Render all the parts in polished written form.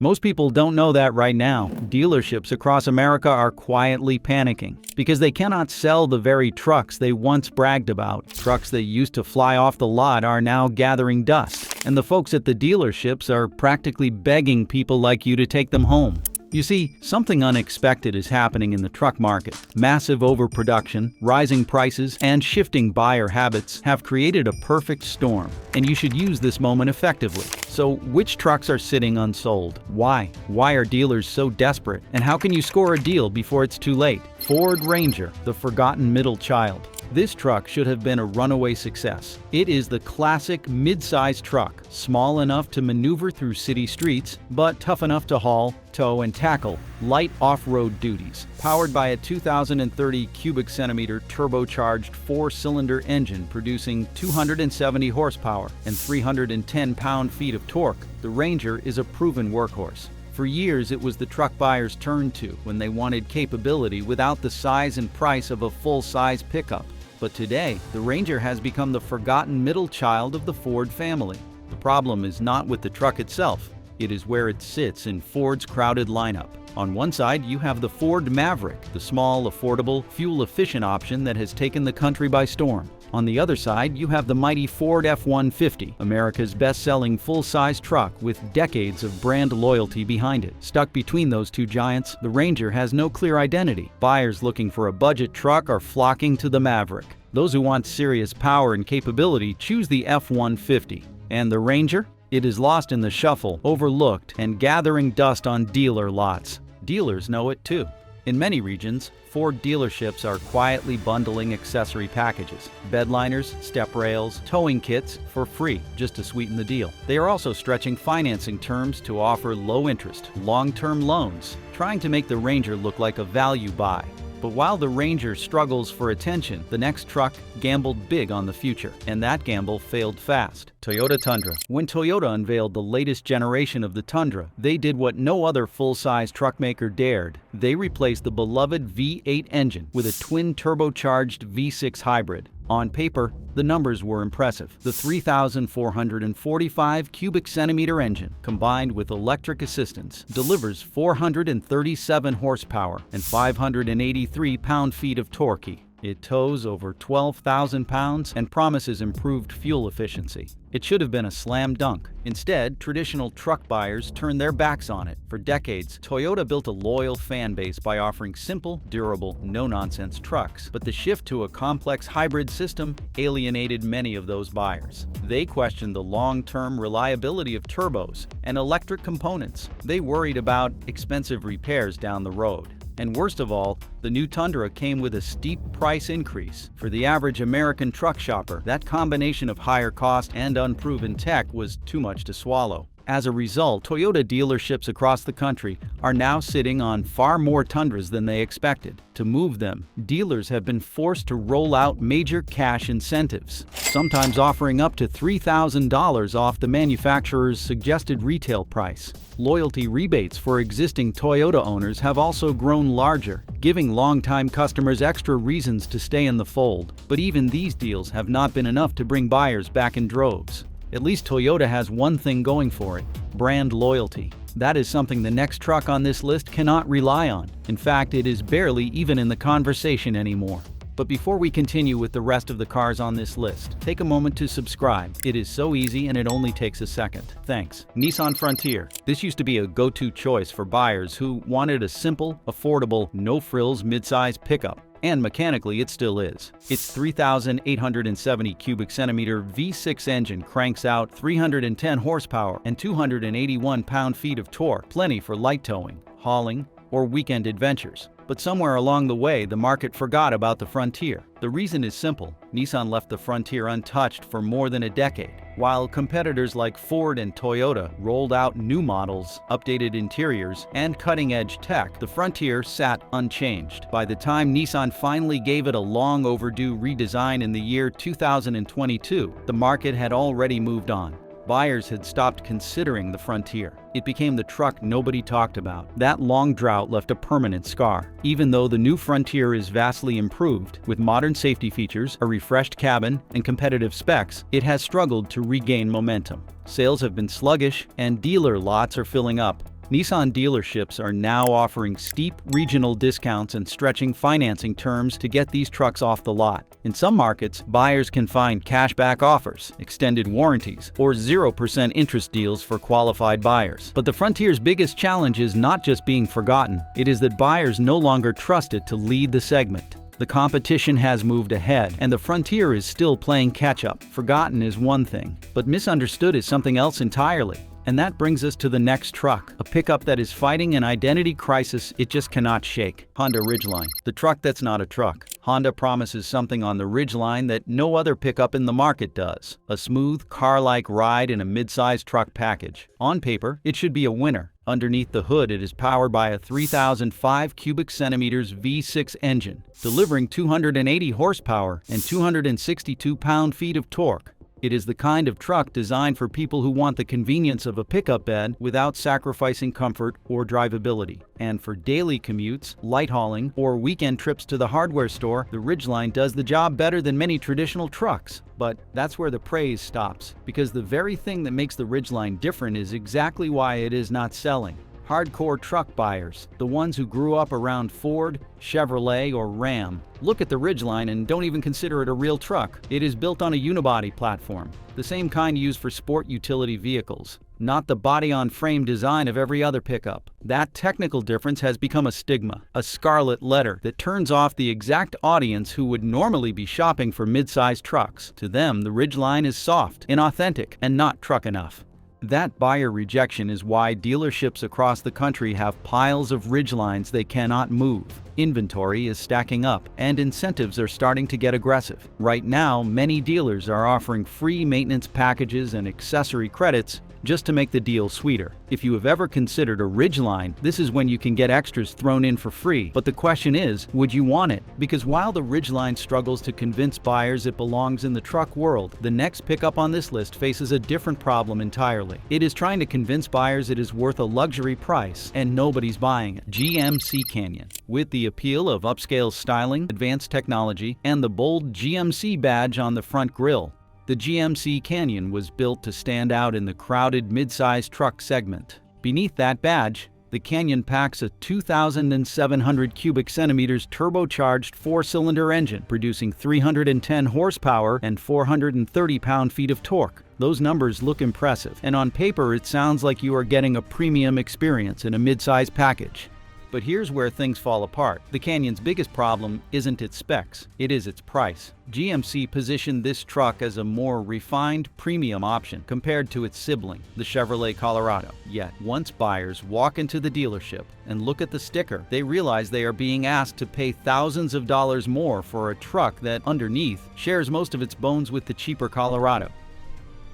Most people don't know that right now. Dealerships across America are quietly panicking because they cannot sell the very trucks they once bragged about. Trucks that used to fly off the lot are now gathering dust, and the folks at the dealerships are practically begging people like you to take them home. You see, something unexpected is happening in the truck market. Massive overproduction, rising prices, and shifting buyer habits have created a perfect storm, and you should use this moment effectively. So, which trucks are sitting unsold? Why? Why are dealers so desperate? And how can you score a deal before it's too late? Ford Ranger, the forgotten middle child. This truck should have been a runaway success. It is the classic mid-size truck, small enough to maneuver through city streets, but tough enough to haul, tow, and tackle light off-road duties. Powered by a 2,030 cubic centimeter turbocharged four-cylinder engine producing 270 horsepower and 310 pound-feet of torque, the Ranger is a proven workhorse. For years, it was the truck buyers turned to when they wanted capability without the size and price of a full-size pickup. But today, the Ranger has become the forgotten middle child of the Ford family. The problem is not with the truck itself, it is where it sits in Ford's crowded lineup. On one side, you have the Ford Maverick, the small, affordable, fuel-efficient option that has taken the country by storm. On the other side, you have the mighty Ford F-150, America's best-selling full-size truck with decades of brand loyalty behind it. Stuck between those two giants, the Ranger has no clear identity. Buyers looking for a budget truck are flocking to the Maverick. Those who want serious power and capability choose the F-150. And the Ranger? It is lost in the shuffle, overlooked, and gathering dust on dealer lots. Dealers know it too. In many regions, Ford dealerships are quietly bundling accessory packages, bedliners, step rails, towing kits for free, just to sweeten the deal. They are also stretching financing terms to offer low-interest, long-term loans, trying to make the Ranger look like a value buy. But while the Ranger struggles for attention, the next truck gambled big on the future, and that gamble failed fast. Toyota Tundra. When Toyota unveiled the latest generation of the Tundra, they did what no other full-size truck maker dared. They replaced the beloved V8 engine with a twin turbocharged V6 hybrid. On paper, the numbers were impressive. The 3,445 cubic centimeter engine, combined with electric assistance, delivers 437 horsepower and 583 pound-feet of torque. It tows over 12,000 pounds and promises improved fuel efficiency. It should have been a slam dunk. Instead, traditional truck buyers turned their backs on it. For decades, Toyota built a loyal fan base by offering simple, durable, no-nonsense trucks. But the shift to a complex hybrid system alienated many of those buyers. They questioned the long-term reliability of turbos and electric components. They worried about expensive repairs down the road. And worst of all, the new Tundra came with a steep price increase. For the average American truck shopper, that combination of higher cost and unproven tech was too much to swallow. As a result, Toyota dealerships across the country are now sitting on far more Tundras than they expected. To move them, dealers have been forced to roll out major cash incentives, sometimes offering up to $3,000 off the manufacturer's suggested retail price. Loyalty rebates for existing Toyota owners have also grown larger, giving longtime customers extra reasons to stay in the fold. But even these deals have not been enough to bring buyers back in droves. At least Toyota has one thing going for it: brand loyalty. That is something the next truck on this list cannot rely on. In fact, it is barely even in the conversation anymore. But before we continue with the rest of the cars on this list, take a moment to subscribe. It is so easy and it only takes a second. Thanks. Nissan Frontier. This used to be a go-to choice for buyers who wanted a simple, affordable, no-frills midsize pickup. And mechanically, it still is. Its 3,870 cubic centimeter V6 engine cranks out 310 horsepower and 281 pound-feet of torque, plenty for light towing, hauling, or weekend adventures. But somewhere along the way, the market forgot about the Frontier. The reason is simple: Nissan left the Frontier untouched for more than a decade. While competitors like Ford and Toyota rolled out new models, updated interiors, and cutting-edge tech, the Frontier sat unchanged. By the time Nissan finally gave it a long overdue redesign in the year 2022, the market had already moved on. Buyers had stopped considering the Frontier. It became the truck nobody talked about. That long drought left a permanent scar. Even though the new Frontier is vastly improved, with modern safety features, a refreshed cabin, and competitive specs, it has struggled to regain momentum. Sales have been sluggish, and dealer lots are filling up. Nissan dealerships are now offering steep regional discounts and stretching financing terms to get these trucks off the lot. In some markets, buyers can find cashback offers, extended warranties, or 0% interest deals for qualified buyers. But the Frontier's biggest challenge is not just being forgotten, it is that buyers no longer trust it to lead the segment. The competition has moved ahead, and the Frontier is still playing catch-up. Forgotten is one thing, but misunderstood is something else entirely. And that brings us to the next truck, a pickup that is fighting an identity crisis it just cannot shake. Honda Ridgeline, the truck that's not a truck. Honda promises something on the Ridgeline that no other pickup in the market does. A smooth, car-like ride in a mid-size truck package. On paper, it should be a winner. Underneath the hood, it is powered by a 3,005 cubic centimeters V6 engine, delivering 280 horsepower and 262 pound-feet of torque. It is the kind of truck designed for people who want the convenience of a pickup bed without sacrificing comfort or drivability. And for daily commutes, light hauling, or weekend trips to the hardware store, the Ridgeline does the job better than many traditional trucks. But that's where the praise stops, because the very thing that makes the Ridgeline different is exactly why it is not selling. Hardcore truck buyers, the ones who grew up around Ford, Chevrolet, or Ram, look at the Ridgeline and don't even consider it a real truck. It is built on a unibody platform, the same kind used for sport utility vehicles, not the body-on-frame design of every other pickup. That technical difference has become a stigma, a scarlet letter that turns off the exact audience who would normally be shopping for mid-sized trucks. To them, the Ridgeline is soft, inauthentic, and not truck enough. That buyer rejection is why dealerships across the country have piles of Ridgelines they cannot move. Inventory is stacking up, and incentives are starting to get aggressive. Right now, many dealers are offering free maintenance packages and accessory credits just to make the deal sweeter. If you have ever considered a Ridgeline, this is when you can get extras thrown in for free. But the question is, would you want it? Because while the Ridgeline struggles to convince buyers it belongs in the truck world, the next pickup on this list faces a different problem entirely. It is trying to convince buyers it is worth a luxury price, and nobody's buying it. GMC Canyon. With the appeal of upscale styling, advanced technology, and the bold GMC badge on the front grille, the GMC Canyon was built to stand out in the crowded mid-size truck segment. Beneath that badge, the Canyon packs a 2,700 cubic centimeters turbocharged four-cylinder engine, producing 310 horsepower and 430 pound-feet of torque. Those numbers look impressive, and on paper it sounds like you are getting a premium experience in a mid-size package. But here's where things fall apart. The Canyon's biggest problem isn't its specs, it is its price. GMC positioned this truck as a more refined premium option compared to its sibling, the Chevrolet Colorado. Yet, once buyers walk into the dealership and look at the sticker, they realize they are being asked to pay thousands of dollars more for a truck that, underneath, shares most of its bones with the cheaper Colorado.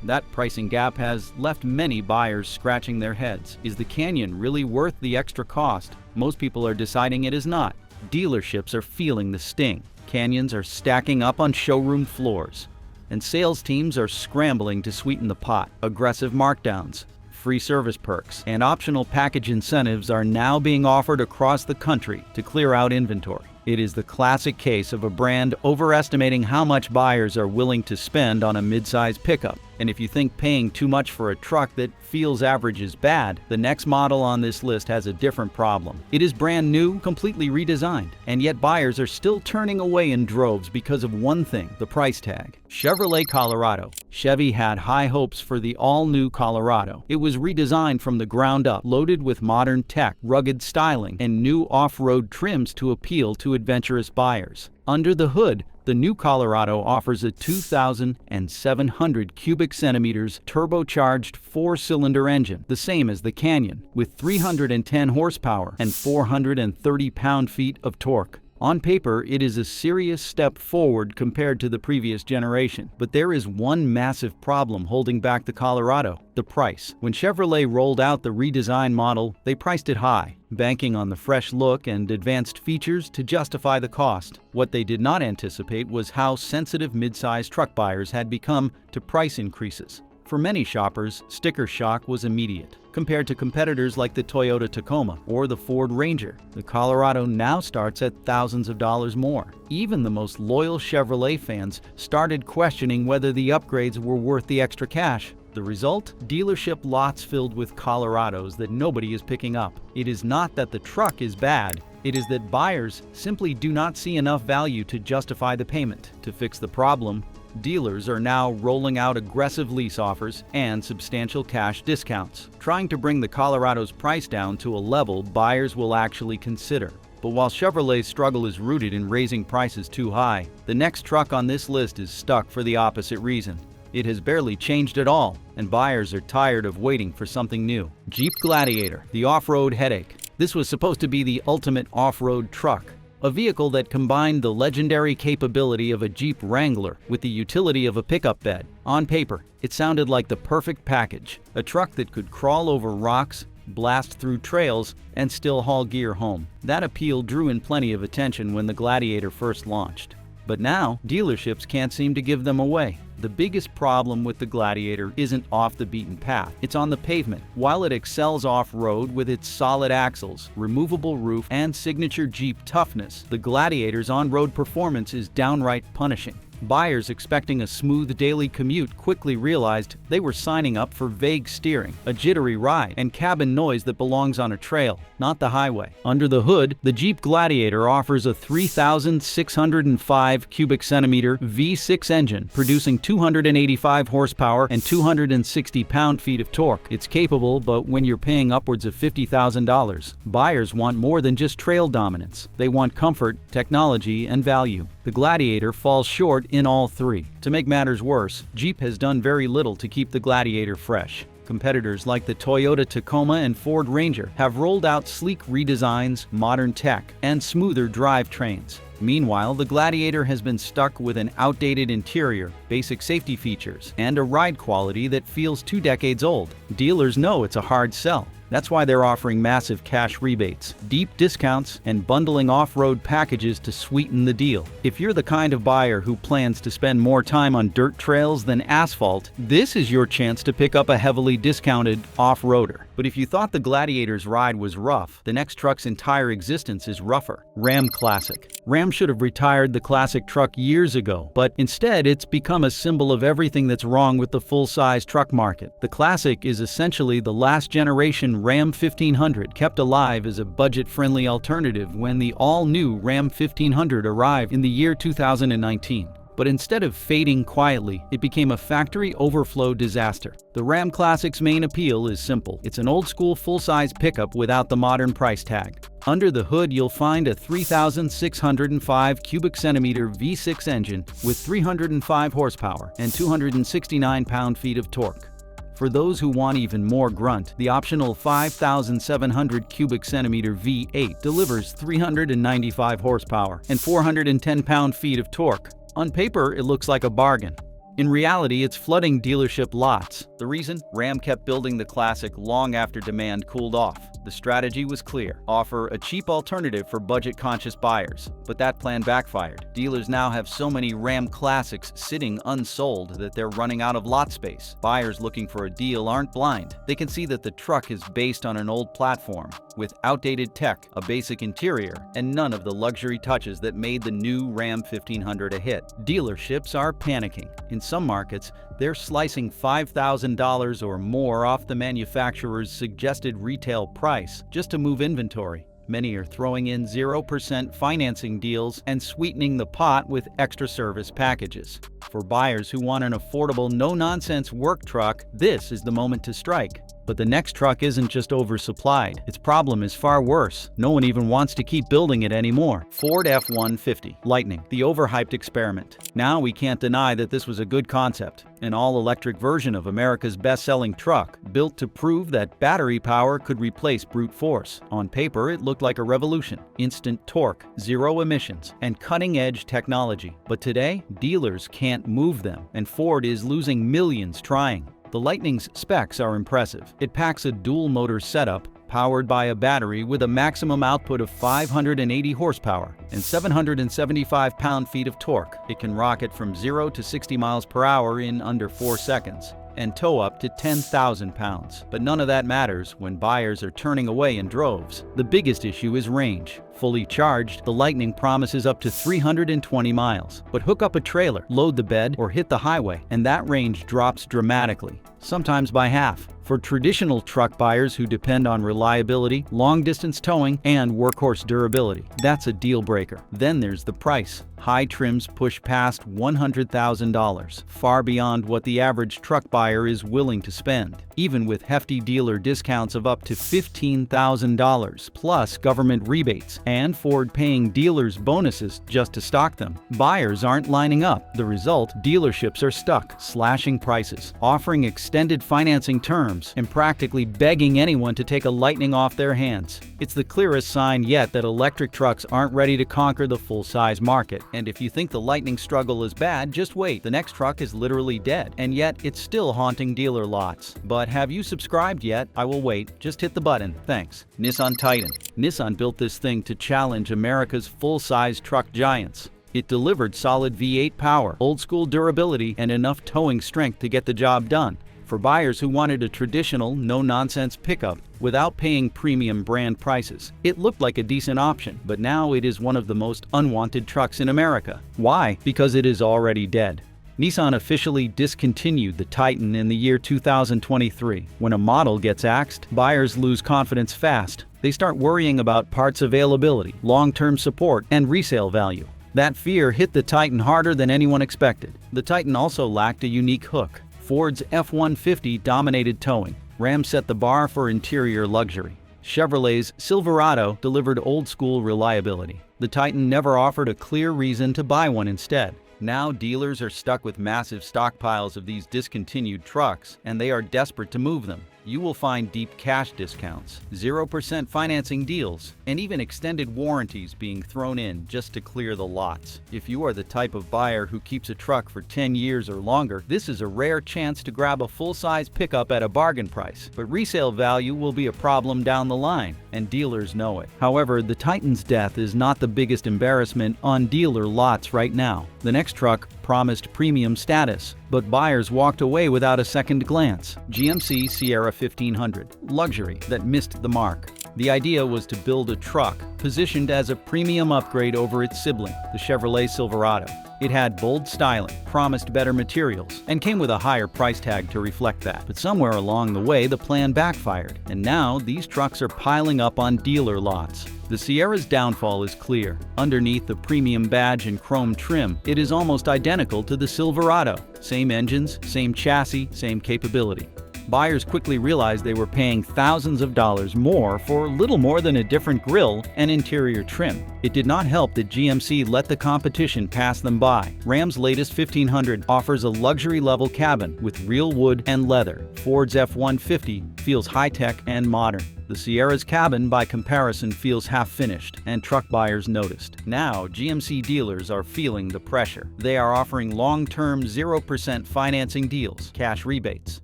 That pricing gap has left many buyers scratching their heads. Is the Canyon really worth the extra cost? Most people are deciding it is not. Dealerships are feeling the sting. Canyons are stacking up on showroom floors, and sales teams are scrambling to sweeten the pot. Aggressive markdowns, free service perks, and optional package incentives are now being offered across the country to clear out inventory. It is the classic case of a brand overestimating how much buyers are willing to spend on a mid-size pickup. And if you think paying too much for a truck that feels average is bad, the next model on this list has a different problem. It is brand new, completely redesigned, and yet buyers are still turning away in droves because of one thing: the price tag. Chevrolet Colorado. Chevy had high hopes for the all-new Colorado. It was redesigned from the ground up, loaded with modern tech, rugged styling, and new off-road trims to appeal to adventurous buyers. Under the hood, the new Colorado offers a 2,700 cubic centimeters turbocharged four-cylinder engine, the same as the Canyon, with 310 horsepower and 430 pound-feet of torque. On paper, it is a serious step forward compared to the previous generation, but there is one massive problem holding back the Colorado: the price. When Chevrolet rolled out the redesigned model, they priced it high, banking on the fresh look and advanced features to justify the cost. What they did not anticipate was how sensitive mid-size truck buyers had become to price increases. For many shoppers, sticker shock was immediate. Compared to competitors like the Toyota Tacoma or the Ford Ranger, the Colorado now starts at thousands of dollars more. Even the most loyal Chevrolet fans started questioning whether the upgrades were worth the extra cash. The result? Dealership lots filled with Colorados that nobody is picking up. It is not that the truck is bad, it is that buyers simply do not see enough value to justify the payment. To fix the problem, dealers are now rolling out aggressive lease offers and substantial cash discounts, trying to bring the Colorado's price down to a level buyers will actually consider. But while Chevrolet's struggle is rooted in raising prices too high, the next truck on this list is stuck for the opposite reason. It has barely changed at all, and buyers are tired of waiting for something new. Jeep Gladiator, the off-road headache. This was supposed to be the ultimate off-road truck, a vehicle that combined the legendary capability of a Jeep Wrangler with the utility of a pickup bed. On paper, it sounded like the perfect package, a truck that could crawl over rocks, blast through trails, and still haul gear home. That appeal drew in plenty of attention when the Gladiator first launched. But now, dealerships can't seem to give them away. The biggest problem with the Gladiator isn't off the beaten path, it's on the pavement. While it excels off-road with its solid axles, removable roof, and signature Jeep toughness, the Gladiator's on-road performance is downright punishing. Buyers expecting a smooth daily commute quickly realized they were signing up for vague steering, a jittery ride, and cabin noise that belongs on a trail, not the highway. Under the hood, the Jeep Gladiator offers a 3,605 cubic centimeter V6 engine, producing 285 horsepower and 260 pound-feet of torque. It's capable, but when you're paying upwards of $50,000, buyers want more than just trail dominance. They want comfort, technology, and value. The Gladiator falls short in all three. To make matters worse, Jeep has done very little to keep the Gladiator fresh. Competitors like the Toyota Tacoma and Ford Ranger have rolled out sleek redesigns, modern tech, and smoother drivetrains. Meanwhile, the Gladiator has been stuck with an outdated interior, basic safety features, and a ride quality that feels 2 decades old. Dealers know it's a hard sell. That's why they're offering massive cash rebates, deep discounts, and bundling off-road packages to sweeten the deal. If you're the kind of buyer who plans to spend more time on dirt trails than asphalt, this is your chance to pick up a heavily discounted off-roader. But if you thought the Gladiator's ride was rough, the next truck's entire existence is rougher. Ram Classic. Ram should have retired the classic truck years ago, but instead it's become a symbol of everything that's wrong with the full-size truck market. The Classic is essentially the last generation Ram 1500 kept alive as a budget-friendly alternative when the all-new Ram 1500 arrived in the year 2019. But instead of fading quietly, it became a factory overflow disaster. The Ram Classic's main appeal is simple. It's an old-school full-size pickup without the modern price tag. Under the hood, you'll find a 3,605 cubic centimeter V6 engine with 305 horsepower and 269 pound-feet of torque. For those who want even more grunt, the optional 5,700 cubic centimeter V8 delivers 395 horsepower and 410 pound-feet of torque. On paper, it looks like a bargain. In reality, it's flooding dealership lots. The reason? Ram kept building the Classic long after demand cooled off. The strategy was clear: offer a cheap alternative for budget-conscious buyers. But that plan backfired. Dealers now have so many Ram Classics sitting unsold that they're running out of lot space. Buyers looking for a deal aren't blind. They can see that the truck is based on an old platform, with outdated tech, a basic interior, and none of the luxury touches that made the new Ram 1500 a hit. Dealerships are panicking. In some markets, they're slicing $5,000 or more off the manufacturer's suggested retail price just to move inventory. Many are throwing in 0% financing deals and sweetening the pot with extra service packages. For buyers who want an affordable, no-nonsense work truck, this is the moment to strike. But the next truck isn't just oversupplied. Its problem is far worse. No one even wants to keep building it anymore. Ford F-150 Lightning, the overhyped experiment. Now we can't deny that this was a good concept. An all-electric version of America's best-selling truck, built to prove that battery power could replace brute force. On paper, it looked like a revolution. Instant torque, zero emissions, and cutting-edge technology. But today, dealers can't move them, and Ford is losing millions trying. The Lightning's specs are impressive. It packs a dual-motor setup powered by a battery with a maximum output of 580 horsepower and 775 pound-feet of torque. It can rocket from 0 to 60 miles per hour in under 4 seconds. and tow up to 10,000 pounds. But none of that matters when buyers are turning away in droves. The biggest issue is range. Fully charged, the Lightning promises up to 320 miles. But hook up a trailer, load the bed, or hit the highway, and that range drops dramatically, sometimes by half. For traditional truck buyers who depend on reliability, long-distance towing, and workhorse durability, that's a deal breaker. Then there's the price. High trims push past $100,000, far beyond what the average truck buyer is willing to spend. Even with hefty dealer discounts of up to $15,000, plus government rebates, and Ford paying dealers bonuses just to stock them, buyers aren't lining up. The result, dealerships are stuck, slashing prices, offering extended financing terms, and practically begging anyone to take a Lightning off their hands. It's the clearest sign yet that electric trucks aren't ready to conquer the full-size market. And if you think the Lightning struggle is bad, just wait. The next truck is literally dead, and yet it's still haunting dealer lots. But have you subscribed yet? I will wait. Just hit the button. Thanks. Nissan Titan. Nissan built this thing to challenge America's full-size truck giants. It delivered solid V8 power, old-school durability, and enough towing strength to get the job done. For buyers who wanted a traditional, no-nonsense pickup without paying premium brand prices, it looked like a decent option, but now it is one of the most unwanted trucks in America. Why? Because it is already dead. Nissan officially discontinued the Titan in the year 2023. When a model gets axed, buyers lose confidence fast. They start worrying about parts availability, long-term support, and resale value. That fear hit the Titan harder than anyone expected. The Titan also lacked a unique hook. Ford's F-150 dominated towing. Ram set the bar for interior luxury. Chevrolet's Silverado delivered old-school reliability. The Titan never offered a clear reason to buy one instead. Now dealers are stuck with massive stockpiles of these discontinued trucks, and they are desperate to move them. You will find deep cash discounts, 0% financing deals, and even extended warranties being thrown in just to clear the lots. If you are the type of buyer who keeps a truck for 10 years or longer, this is a rare chance to grab a full-size pickup at a bargain price. But resale value will be a problem down the line, and dealers know it. However, the Titan's death is not the biggest embarrassment on dealer lots right now. The next truck promised premium status, but buyers walked away without a second glance. GMC Sierra 1500, luxury that missed the mark. The idea was to build a truck positioned as a premium upgrade over its sibling, the Chevrolet Silverado. It had bold styling, promised better materials, and came with a higher price tag to reflect that. But somewhere along the way, the plan backfired, and now these trucks are piling up on dealer lots. The Sierra's downfall is clear. Underneath the premium badge and chrome trim, it is almost identical to the Silverado. Same engines, same chassis, same capability. Buyers quickly realized they were paying thousands of dollars more for little more than a different grille and interior trim. It did not help that GMC let the competition pass them by. Ram's latest 1500 offers a luxury-level cabin with real wood and leather. Ford's F-150 feels high-tech and modern. The Sierra's cabin, by comparison, feels half-finished, and truck buyers noticed. Now, GMC dealers are feeling the pressure. They are offering long-term 0% financing deals, cash rebates,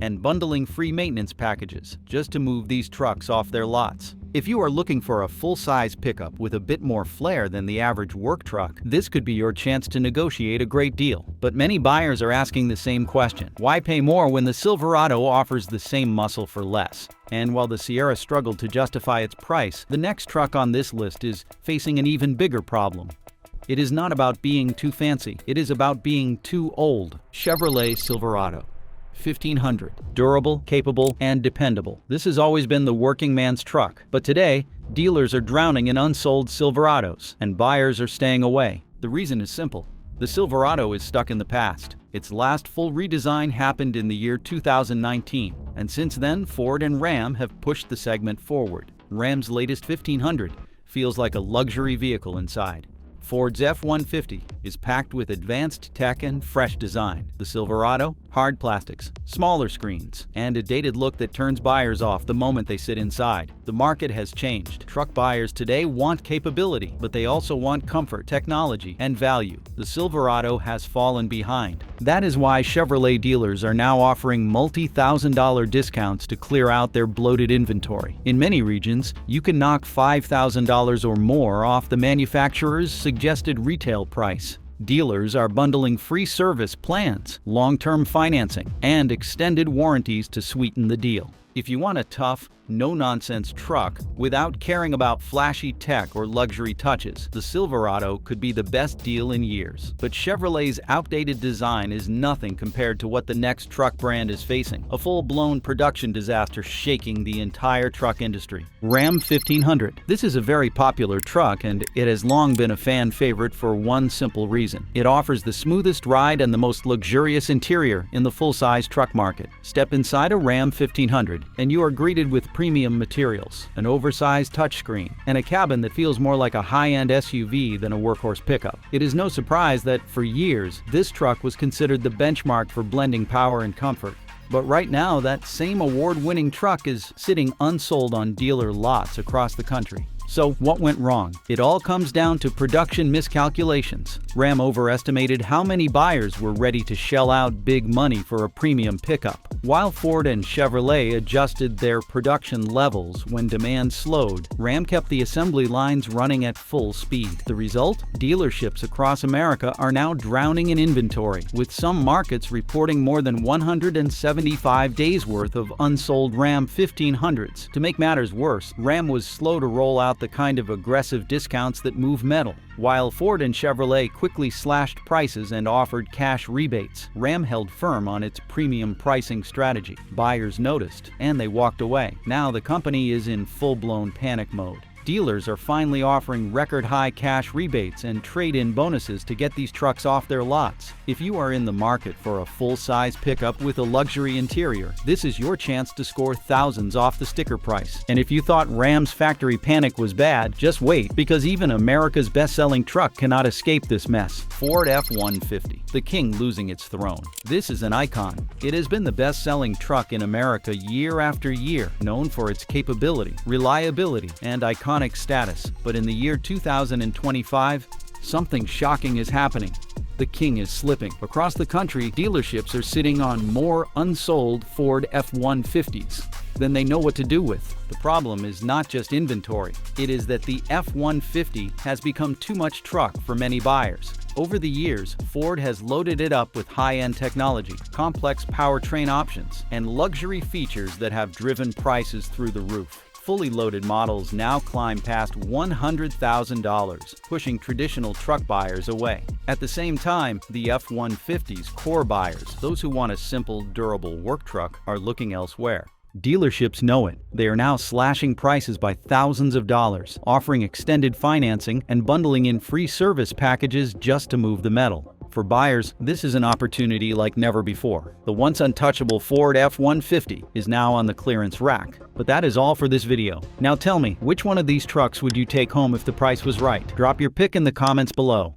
and bundling free maintenance packages just to move these trucks off their lots. If you are looking for a full-size pickup with a bit more flair than the average work truck, this could be your chance to negotiate a great deal. But many buyers are asking the same question. Why pay more when the Silverado offers the same muscle for less? And while the Sierra struggled to justify its price, the next truck on this list is facing an even bigger problem. It is not about being too fancy, it is about being too old. Chevrolet Silverado 1500. Durable, capable, and dependable. This has always been the working man's truck. But today, dealers are drowning in unsold Silverados, and buyers are staying away. The reason is simple. The Silverado is stuck in the past. Its last full redesign happened in the year 2019, and since then, Ford and Ram have pushed the segment forward. Ram's latest 1500 feels like a luxury vehicle inside. Ford's F-150 is packed with advanced tech and fresh design. The Silverado, hard plastics, smaller screens, and a dated look that turns buyers off the moment they sit inside. The market has changed. Truck buyers today want capability, but they also want comfort, technology, and value. The Silverado has fallen behind. That is why Chevrolet dealers are now offering multi-thousand-dollar discounts to clear out their bloated inventory. In many regions, you can knock $5,000 or more off the manufacturer's suggested retail price. Dealers are bundling free service plans, long-term financing, and extended warranties to sweeten the deal. If you want a tough, no-nonsense truck without caring about flashy tech or luxury touches, the Silverado could be the best deal in years. But Chevrolet's outdated design is nothing compared to what the next truck brand is facing, a full-blown production disaster shaking the entire truck industry. Ram 1500. This is a very popular truck, and it has long been a fan favorite for one simple reason. It offers the smoothest ride and the most luxurious interior in the full-size truck market. Step inside a Ram 1500, and you are greeted with premium materials, an oversized touchscreen, and a cabin that feels more like a high-end SUV than a workhorse pickup. It is no surprise that, for years, this truck was considered the benchmark for blending power and comfort. But right now, that same award-winning truck is sitting unsold on dealer lots across the country. So what went wrong? It all comes down to production miscalculations. Ram overestimated how many buyers were ready to shell out big money for a premium pickup, while Ford and Chevrolet adjusted their production levels when demand slowed. Ram kept the assembly lines running at full speed. The result? Dealerships across America are now drowning in inventory, with some markets reporting more than 175 days worth of unsold Ram 1500s. To make matters worse, Ram was slow to roll out the kind of aggressive discounts that move metal. While Ford and Chevrolet quickly slashed prices and offered cash rebates, Ram held firm on its premium pricing strategy. Buyers noticed, and they walked away. Now the company is in full-blown panic mode. Dealers are finally offering record-high cash rebates and trade-in bonuses to get these trucks off their lots. If you are in the market for a full-size pickup with a luxury interior, this is your chance to score thousands off the sticker price. And if you thought Ram's factory panic was bad, just wait, because even America's best-selling truck cannot escape this mess. Ford F-150, the king losing its throne. This is an icon. It has been the best-selling truck in America year after year, known for its capability, reliability, and iconic status. But in the year 2025, something shocking is happening. The king is slipping. Across the country, dealerships are sitting on more unsold Ford F-150s than they know what to do with. The problem is not just inventory. It is that the F-150 has become too much truck for many buyers. Over the years, Ford has loaded it up with high-end technology, complex powertrain options, and luxury features that have driven prices through the roof. Fully loaded models now climb past $100,000, pushing traditional truck buyers away. At the same time, the F-150's core buyers, those who want a simple, durable work truck, are looking elsewhere. Dealerships know it. They are now slashing prices by thousands of dollars, offering extended financing and bundling in free service packages just to move the metal. For buyers, this is an opportunity like never before. The once untouchable Ford F-150 is now on the clearance rack. But that is all for this video. Now tell me, which one of these trucks would you take home if the price was right? Drop your pick in the comments below.